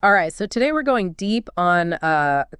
All right, so today we're going deep on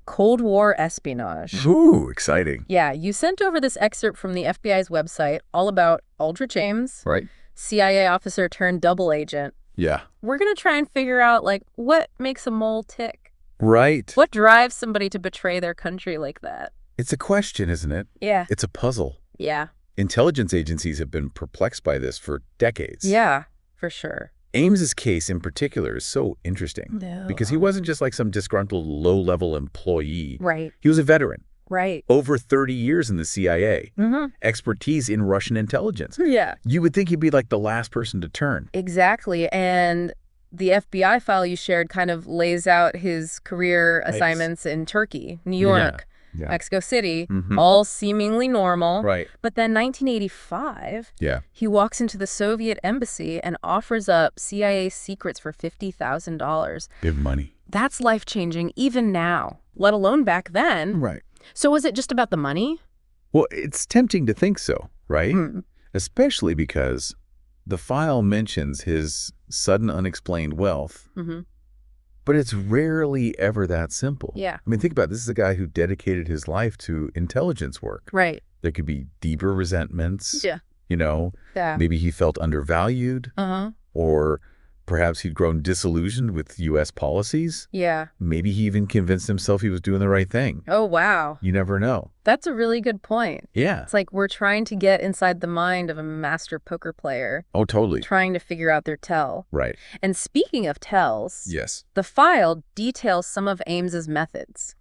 Cold War espionage. Ooh, exciting. Yeah, you sent over this excerpt from the FBI's website all about Aldrich Ames, Right? CIA officer turned double agent. Yeah. We're going to try and figure out, like, what makes a mole tick? Right. What drives somebody to betray their country like that? It's a question, isn't it? Yeah. It's a puzzle. Yeah. Intelligence agencies have been perplexed by this for decades. Yeah, for sure. Ames's case in particular is so interesting because he wasn't just like some disgruntled low-level employee. Right. He was a veteran. Right. Over 30 years in the CIA. Mm-hmm. Expertise in Russian intelligence. Yeah. You would think he'd be like the last person to turn. Exactly. And the FBI file you shared kind of lays out his career assignments in Turkey, New York, Mexico City, all seemingly normal. Right. But then 1985, Yeah. he walks into the Soviet embassy and offers up CIA secrets for $50,000. Big money. That's life-changing even now, let alone back then. Right. So was it just about the money? Well, it's tempting to think so, right? Especially because the file mentions his sudden unexplained wealth, but it's rarely ever that simple. Yeah. I mean, think about it. This is a guy who dedicated his life to intelligence work. Right. There could be deeper resentments. Yeah. You know, Yeah. maybe he felt undervalued, or perhaps he'd grown disillusioned with U.S. policies. Yeah. Maybe he even convinced himself he was doing the right thing. Oh, wow. You never know. That's a really good point. Yeah. It's like we're trying to get inside the mind of a master poker player, Oh, totally. trying to figure out their tell. Right. And speaking of tells, Yes. the file details some of Ames's methods.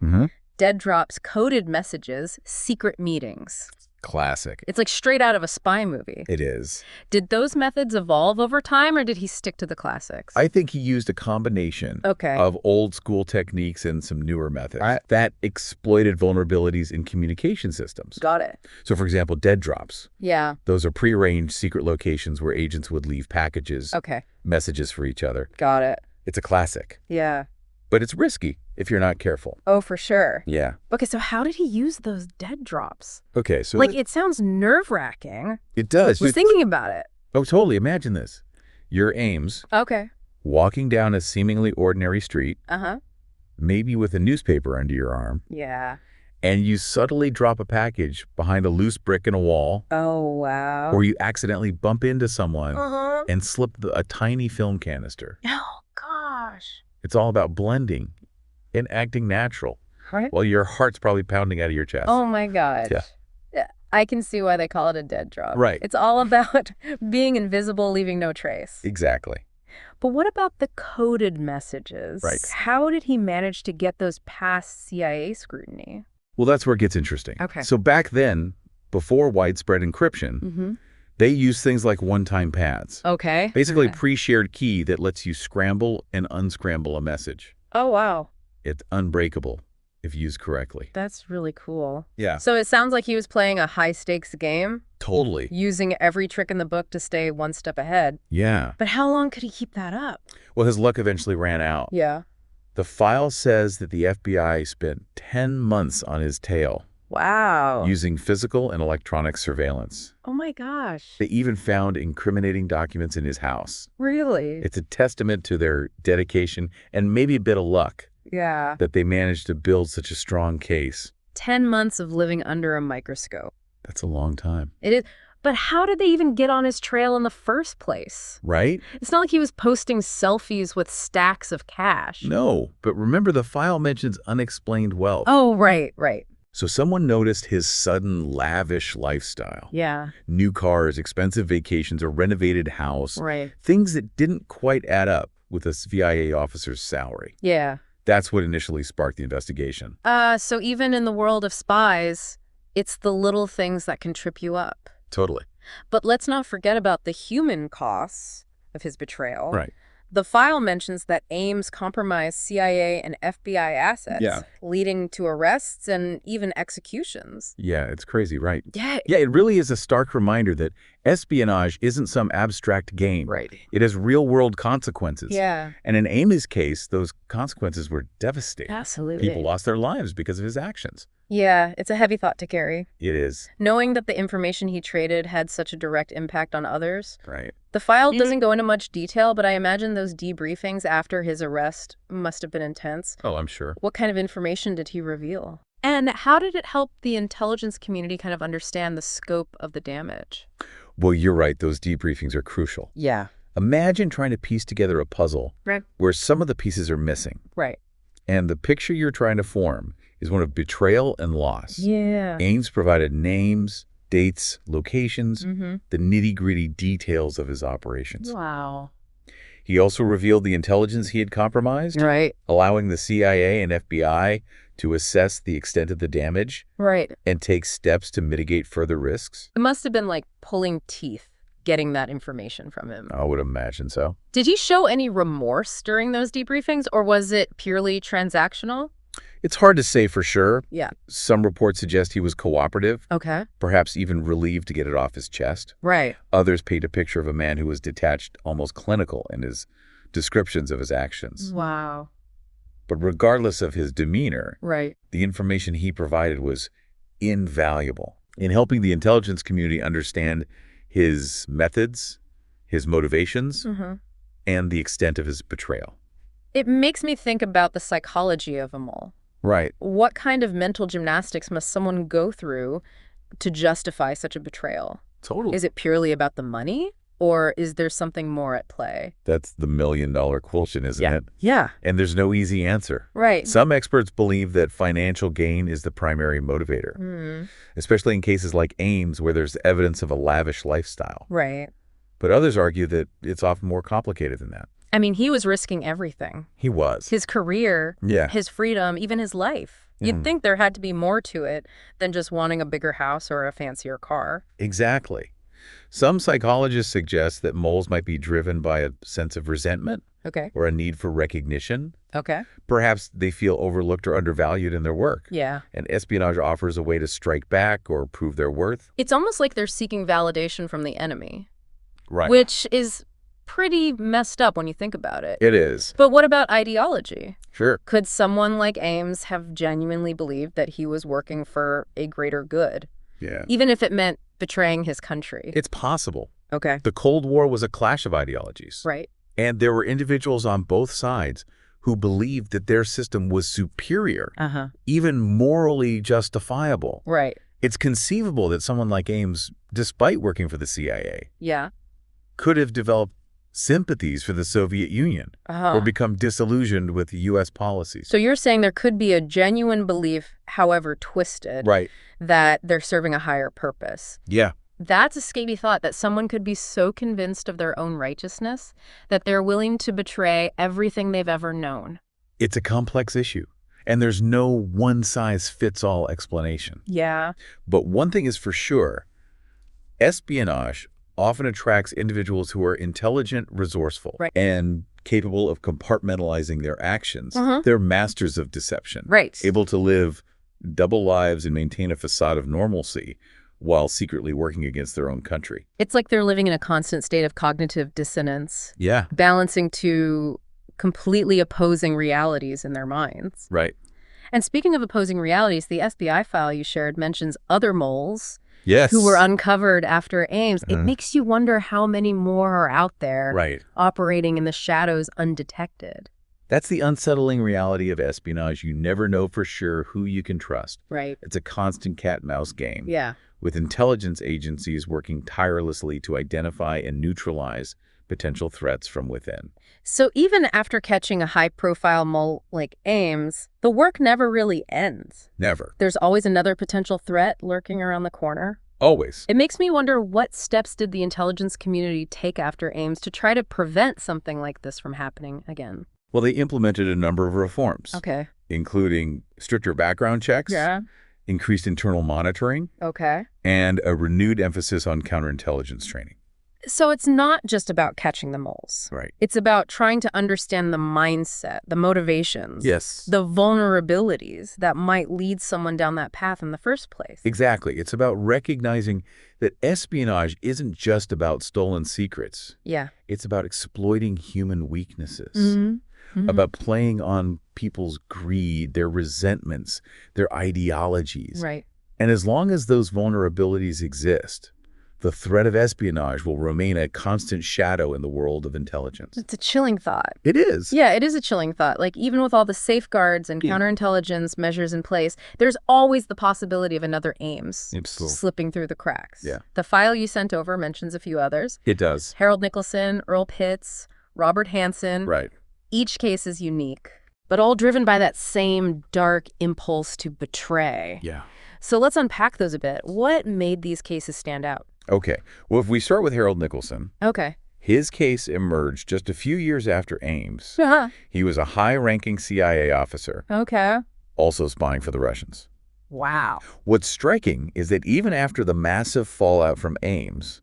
Dead drops, coded messages, secret meetings. Classic. It's like straight out of a spy movie. It is. Did those methods evolve over time, or did he stick to the classics? I think he used a combination of old school techniques and some newer methods that exploited vulnerabilities in communication systems. Got it. So, for example, dead drops. Yeah. Those are prearranged secret locations where agents would leave packages, Okay. messages for each other. Got it. It's a classic. Yeah. But it's risky if you're not careful. Oh, for sure. Yeah. Okay, so how did he use those dead drops? Okay, so Like, it sounds nerve-wracking. it does. I was thinking about it. Oh, totally. Imagine this. You're Ames, Okay. walking down a seemingly ordinary street, maybe with a newspaper under your arm, Yeah. and you subtly drop a package behind a loose brick in a wall, Oh, wow. or you accidentally bump into someone and slip a tiny film canister. Oh, gosh. It's all about blending and acting natural. Right? Well, your heart's probably pounding out of your chest. Oh, my gosh. Yeah. I can see why they call it a dead drop. Right. It's all about being invisible, leaving no trace. Exactly. But what about the coded messages? Right. How did he manage to get those past CIA scrutiny? Well, that's where it gets interesting. Okay. So back then, before widespread encryption, they used things like one-time pads. Okay. Basically, pre-shared key that lets you scramble and unscramble a message. Oh, wow. It's unbreakable if used correctly. That's really cool. Yeah. So it sounds like he was playing a high-stakes game, Totally. using every trick in the book to stay one step ahead. Yeah. But how long could he keep that up? Well, his luck eventually ran out. Yeah. The file says that the FBI spent 10 months on his tail Wow. using physical and electronic surveillance. Oh, my gosh. They even found incriminating documents in his house. Really? It's a testament to their dedication and maybe a bit of luck Yeah. that they managed to build such a strong case. 10 months of living under a microscope. That's a long time. It is. But how did they even get on his trail in the first place? Right? It's not like he was posting selfies with stacks of cash. No, but remember the file mentions unexplained wealth. Oh, right, right. So someone noticed his sudden lavish lifestyle. Yeah, New cars, expensive vacations, a renovated house. right. Things that didn't quite add up with a CIA officer's salary. Yeah. That's what initially sparked the investigation. So even in the world of spies, it's the little things that can trip you up. Totally. But let's not forget about the human costs of his betrayal. Right. The file mentions that Ames compromised CIA and FBI assets, leading to arrests and even executions. Yeah, it's crazy, right? Yeah. Yeah, it really is a stark reminder that espionage isn't some abstract game. Right. It has real-world consequences. Yeah. And in Ames's case, those consequences were devastating. Absolutely. People lost their lives because of his actions. Yeah, it's a heavy thought to carry. It is. Knowing that the information he traded had such a direct impact on others. Right. The file doesn't go into much detail, but I imagine those debriefings after his arrest must have been intense. Oh, I'm sure. What kind of information did he reveal? And how did it help the intelligence community kind of understand the scope of the damage? Well, you're right. Those debriefings are crucial. Yeah. Imagine trying to piece together a puzzle where some of the pieces are missing. Right. And the picture you're trying to form is one of betrayal and loss. Yeah. Ames provided names, dates, locations, the nitty-gritty details of his operations. Wow. He also revealed the intelligence he had compromised, allowing the CIA and FBI to assess the extent of the damage and take steps to mitigate further risks. It must have been like pulling teeth getting that information from him. I would imagine so. Did he show any remorse during those debriefings, or was it purely transactional? It's hard to say for sure. Yeah. Some reports suggest he was cooperative. Okay. Perhaps even relieved to get it off his chest. Right. Others paint a picture of a man who was detached, almost clinical in his descriptions of his actions. Wow. But regardless of his demeanor, the information he provided was invaluable in helping the intelligence community understand his methods, his motivations, and the extent of his betrayal. It makes me think about the psychology of a mole. Right. What kind of mental gymnastics must someone go through to justify such a betrayal? Totally. Is it purely about the money, or is there something more at play? That's the million-dollar question, isn't it? Yeah. And there's no easy answer. Right. Some experts believe that financial gain is the primary motivator, especially in cases like Ames, where there's evidence of a lavish lifestyle. Right. But others argue that it's often more complicated than that. I mean, he was risking everything. He was. His career, his freedom, even his life. You'd think there had to be more to it than just wanting a bigger house or a fancier car. Exactly. Some psychologists suggest that moles might be driven by a sense of resentment or a need for recognition. Perhaps they feel overlooked or undervalued in their work. Yeah. And espionage offers a way to strike back or prove their worth. It's almost like they're seeking validation from the enemy. Right. Which is pretty messed up when you think about it. It is. But what about ideology? Sure. Could someone like Ames have genuinely believed that he was working for a greater good? Yeah. Even if it meant betraying his country? It's possible. Okay. The Cold War was a clash of ideologies. Right. And there were individuals on both sides who believed that their system was superior, even morally justifiable. Right. It's conceivable that someone like Ames, despite working for the CIA, could have developed sympathies for the Soviet Union or become disillusioned with U.S. policies. So you're saying there could be a genuine belief, however twisted, that they're serving a higher purpose. Yeah. That's a scary thought, that someone could be so convinced of their own righteousness that they're willing to betray everything they've ever known. It's a complex issue, and there's no one-size-fits-all explanation. Yeah. But one thing is for sure, espionage often attracts individuals who are intelligent, resourceful, and capable of compartmentalizing their actions. They're masters of deception, able to live double lives and maintain a facade of normalcy while secretly working against their own country. It's like they're living in a constant state of cognitive dissonance. Yeah. Balancing two completely opposing realities in their minds. Right. And speaking of opposing realities, the FBI file you shared mentions other moles who were uncovered after Ames. It makes you wonder how many more are out there operating in the shadows undetected. That's the unsettling reality of espionage. You never know for sure who you can trust. Right. It's a constant cat-and-mouse game. Yeah. With intelligence agencies working tirelessly to identify and neutralize potential threats from within. So even after catching a high-profile mole like Ames, the work never really ends. Never. There's always another potential threat lurking around the corner. Always. It makes me wonder, what steps did the intelligence community take after Ames to try to prevent something like this from happening again? Well, they implemented a number of reforms. Including stricter background checks. Increased internal monitoring. And a renewed emphasis on counterintelligence training. So it's not just about catching the moles. Right. It's about trying to understand the mindset, the motivations, the vulnerabilities that might lead someone down that path in the first place. Exactly. It's about recognizing that espionage isn't just about stolen secrets. Yeah. It's about exploiting human weaknesses. about playing on people's greed, their resentments, their ideologies. Right. And as long as those vulnerabilities exist, the threat of espionage will remain a constant shadow in the world of intelligence. It's a chilling thought. It is. Yeah, it is a chilling thought. Like, even with all the safeguards and counterintelligence measures in place, there's always the possibility of another Ames slipping through the cracks. Yeah. The file you sent over mentions a few others. It does. Harold Nicholson, Earl Pitts, Robert Hansen. Right. Each case is unique, but all driven by that same dark impulse to betray. Yeah. So let's unpack those a bit. What made these cases stand out? Okay. Well, if we start with Harold Nicholson, Okay. his case emerged just a few years after Ames. Uh-huh. He was a high-ranking CIA officer, Okay. also spying for the Russians. Wow. What's striking is that even after the massive fallout from Ames,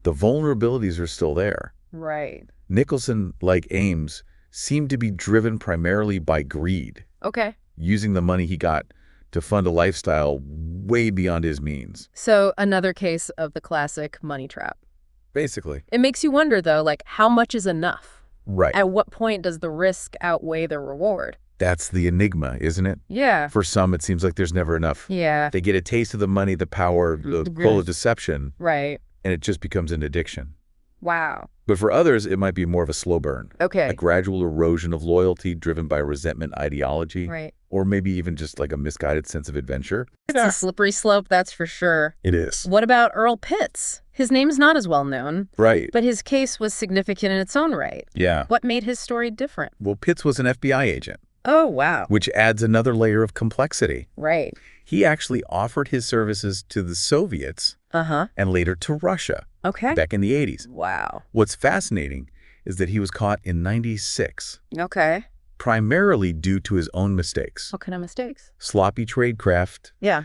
the vulnerabilities are still there. Right. Nicholson, like Ames, seemed to be driven primarily by greed, Okay. using the money he got to fund a lifestyle way beyond his means. So another case of the classic money trap. Basically. It makes you wonder, though, like, how much is enough? Right. At what point does the risk outweigh the reward? That's the enigma, isn't it? Yeah. For some, it seems like there's never enough. Yeah. They get a taste of the money, the power, the pull of deception, Right. and it just becomes an addiction. Wow. But for others, it might be more of a slow burn. Okay. A gradual erosion of loyalty driven by resentment ideology. Right. Or maybe even just like a misguided sense of adventure. It's a slippery slope, that's for sure. It is. What about Earl Pitts? His name's not as well known. Right. But his case was significant in its own right. Yeah. What made his story different? Well, Pitts was an FBI agent. Oh, wow. Which adds another layer of complexity. Right. He actually offered his services to the Soviets and later to Russia. Okay. Back in the 80s. Wow. What's fascinating is that he was caught in 96. Okay. Primarily due to his own mistakes. What kind of mistakes? Sloppy tradecraft. Yeah.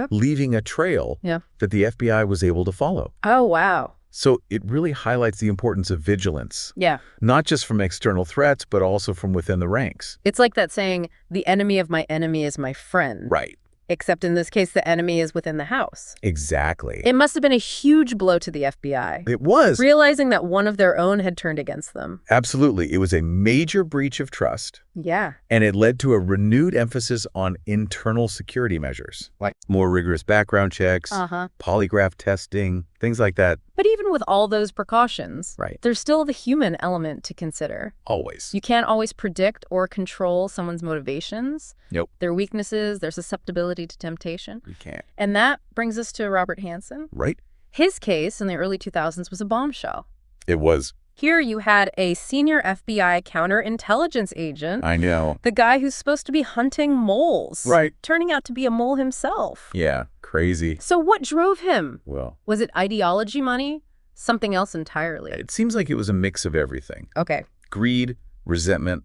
Leaving a trail that the FBI was able to follow. Oh, wow. So it really highlights the importance of vigilance. Yeah. Not just from external threats, but also from within the ranks. It's like that saying, the enemy of my enemy is my friend. Right. Except in this case, the enemy is within the house. Exactly. It must have been a huge blow to the FBI. It was. Realizing that one of their own had turned against them. Absolutely. It was a major breach of trust. Yeah. And it led to a renewed emphasis on internal security measures, like more rigorous background checks, polygraph testing, things like that. But even with all those precautions, right, there's still the human element to consider. Always. You can't always predict or control someone's motivations. Nope. Their weaknesses, their susceptibility to temptation. You can't. And that brings us to Robert Hansen. Right. His case in the early 2000s was a bombshell. It was. Here you had a senior FBI counterintelligence agent. I know. The guy who's supposed to be hunting moles. Right. Turning out to be a mole himself. Yeah, crazy. So what drove him? Well. Was it ideology money? Something else entirely? It seems like it was a mix of everything. Okay. Greed, resentment,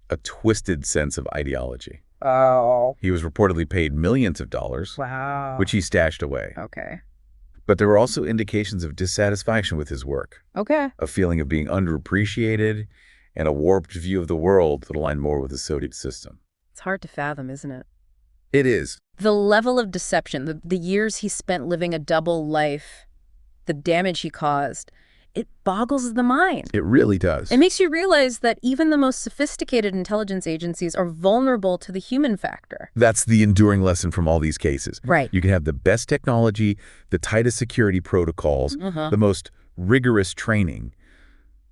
a twisted sense of ideology. Oh. He was reportedly paid millions of dollars. Wow. Which he stashed away. Okay. But there were also indications of dissatisfaction with his work. Okay. A feeling of being underappreciated and a warped view of the world that aligned more with the Soviet system. It's hard to fathom, isn't it? It is. The level of deception, the years he spent living a double life, the damage he caused, it boggles the mind. It really does. It makes you realize that even the most sophisticated intelligence agencies are vulnerable to the human factor. That's the enduring lesson from all these cases. Right. You can have the best technology, the tightest security protocols, the most rigorous training,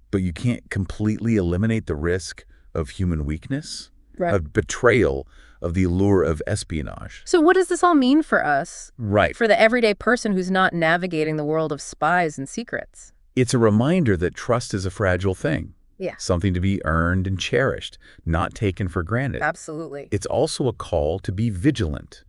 but you can't completely eliminate the risk of human weakness, of betrayal, of the allure of espionage. So what does this all mean for us? Right. For the everyday person who's not navigating the world of spies and secrets? It's a reminder that trust is a fragile thing. Yeah. Something to be earned and cherished, not taken for granted. Absolutely. It's also a call to be vigilant.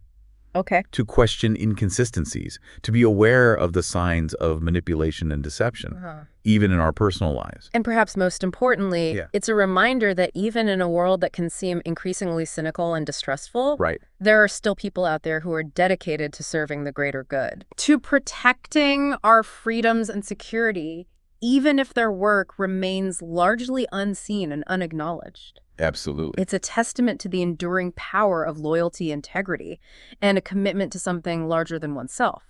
Okay. To question inconsistencies, to be aware of the signs of manipulation and deception, even in our personal lives. And perhaps most importantly, it's a reminder that even in a world that can seem increasingly cynical and distrustful, there are still people out there who are dedicated to serving the greater good, to protecting our freedoms and security, even if their work remains largely unseen and unacknowledged. Absolutely. It's a testament to the enduring power of loyalty, integrity, and a commitment to something larger than oneself.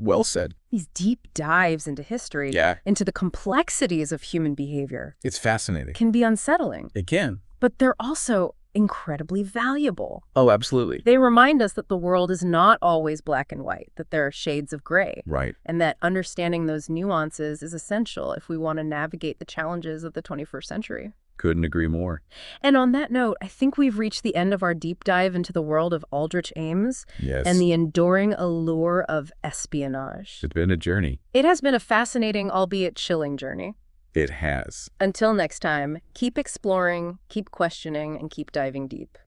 Well said. These deep dives into history, into the complexities of human behavior. It's fascinating. Can be unsettling. It can. But they're also incredibly valuable. Oh, absolutely. They remind us that the world is not always black and white, that there are shades of gray. Right. And that understanding those nuances is essential if we want to navigate the challenges of the 21st century. Couldn't agree more. And on that note, I think we've reached the end of our deep dive into the world of Aldrich Ames and the enduring allure of espionage. It's been a journey. It has been a fascinating, albeit chilling journey. It has. Until next time, keep exploring, keep questioning, and keep diving deep.